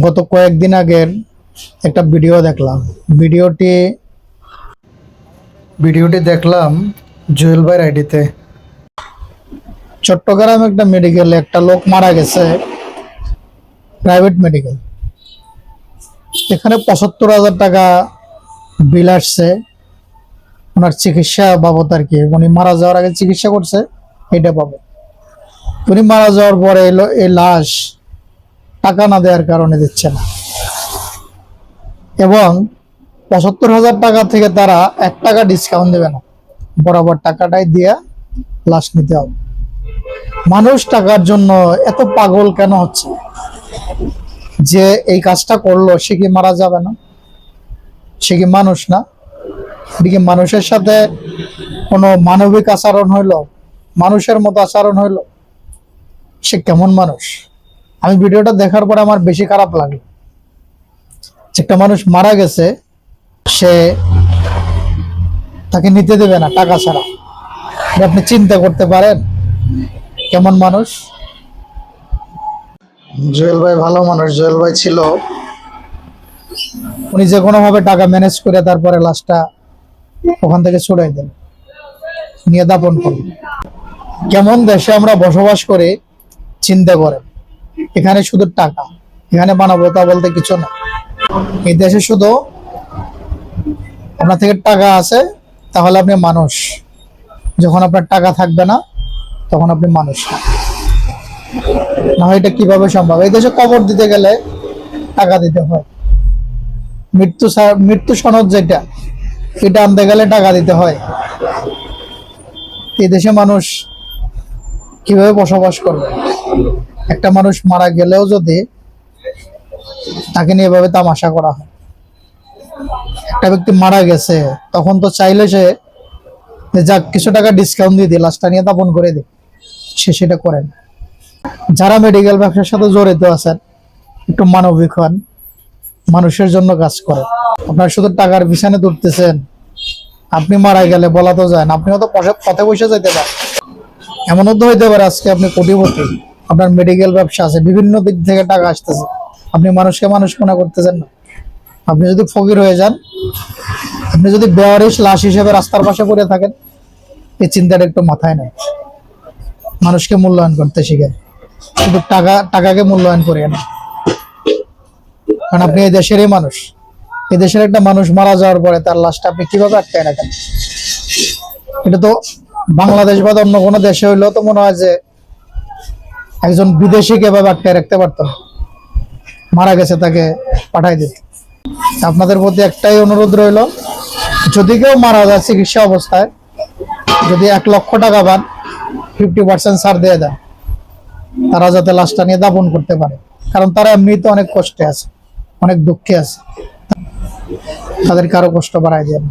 গত কয়েকদিন আগের একটা ভিডিও দেখলাম। ভিডিওটি দেখলাম জুয়েল ভাইয়ের আইডিতে। চট্টগ্রাম একটা মেডিকেলে একটা লোক মারা গেছে, প্রাইভেট মেডিকেল। এখানে ৭৫,০০০ টাকা বিল আসছে ওনার চিকিৎসা বাবদ আর কি। উনি মারা যাওয়ার আগে চিকিৎসা করছে, এটা পাবে। উনি মারা যাওয়ার পরে এই লাশ টাকা না দেওয়ার কারণে দিচ্ছে না, এবং ৭৫,০০০ টাকা থেকে তারা ১ টাকা ডিসকাউন্ট দেবে না, বরাবর টাকাটাই দিয়ে লাশ নিতে হবে। মানুষ টাকার জন্য এত পাগল কেন হচ্ছে? যে এই কাজটা করলো সে কি মারা যাবে না? সে কি মানুষ না? এদিকে মানুষের সাথে কোনো মানবিক আচরণ হইলো, মানুষের মতো আচরণ হইলো? সে কেমন মানুষ? আমি ভিডিওটা দেখার পরে আমার বেশি খারাপ লাগলো। একটা মানুষ মারা গেছে, সে তাকে নিতে দেবে না টাকা ছাড়া। আপনি চিন্তা করতে পারেন কেমন মানুষ? জুয়েল ভাই ভালো মানুষ। জুয়েল ভাই ছিল, উনি যে কোনো ভাবে টাকা ম্যানেজ করে তারপরে লাশটা ওখান থেকে ছুড়াই দেন, নিয়ে দাপন করেন। কেমন দেশে আমরা বসবাস করি চিন্তা করেন। এখানে শুধু টাকা, এখানে মানবতা বলতে কিছু না। এই দেশে শুধু আপনার থেকে টাকা আছে তাহলে আপনি মানুষ, যখন আপনার টাকা থাকবে না তখন আপনি মানুষ না। হয় এটা কিভাবে সম্ভব? এই দেশে কবর দিতে গেলে টাকা দিতে হয়, মৃত্যু সনদ যেটা, এটা আনতে গেলে টাকা দিতে হয়। এই দেশে মানুষ কিভাবে বসবাস করবে? একটা মানুষ মারা গেলেও যদি তাকে নিয়ে এভাবে তামাশা করা হয়। একটা ব্যক্তি মারা গেছে, তখন তো চাইলে সে যাক কিছু টাকা ডিসকাউন্ট দিয়ে দিই, লাশটা নিয়ে দাপন করে দিই, সে সেটা করেন। যারা মেডিকেল ব্যবসার সাথে জড়িত আছেন একটু মানবিক হন, মানুষের জন্য কাজ করেন। আপনার শুধু টাকার পিছনে দৌড়তেছেন, আপনি মারা গেলে বলা তো যায় না, আপনিও তো পথে বসে যেতে পারেন। এমনও তো হইতে পারে আজকে আপনি কোটিপতি, আপনার মেডিকেল ব্যবসা আছে, বিভিন্ন দিক থেকে টাকা আসতেছে, আপনি মানুষকে মানুষ মনে করতেছেন না। আপনি যদি ফকির হয়ে যান, আপনি যদি বেওয়ারিশ লাশ হিসেবে রাস্তার পাশে পড়ে থাকেন, এই চিন্তাটা একটু মাথায় নেয়। মানুষকে মূল্যায়ন করতে শিখেন, শুধু টাকাকে মূল্যায়ন করিয়ে না। কারণ আপনি এই দেশেরই মানুষ। এই দেশের একটা মানুষ মারা যাওয়ার পরে তার লাশটা আপনি কিভাবে আটকায় রাখেন? এটা তো বাংলাদেশ বা অন্য কোনো দেশে হইলেও তো মনে হয় যে একজন বিদেশিকে এভাবে আটকায় রাখতে পারতো না, মারা গেছে তাকে পাঠাই দিত। আপনাদের প্রতি একটাই অনুরোধ রইল, যদি কেউ মারা যায় চিকিৎসা অবস্থায়, যদি ১ লক্ষ টাকা পান 50% ছাড় দিয়ে দেন, তারা যাতে লাশটা নিয়ে দাপন করতে পারে। কারণ তারা এমনিতে অনেক কষ্টে আছে, অনেক দুঃখে আছে, তাদেরকে আরো কষ্ট বাড়াই দেন।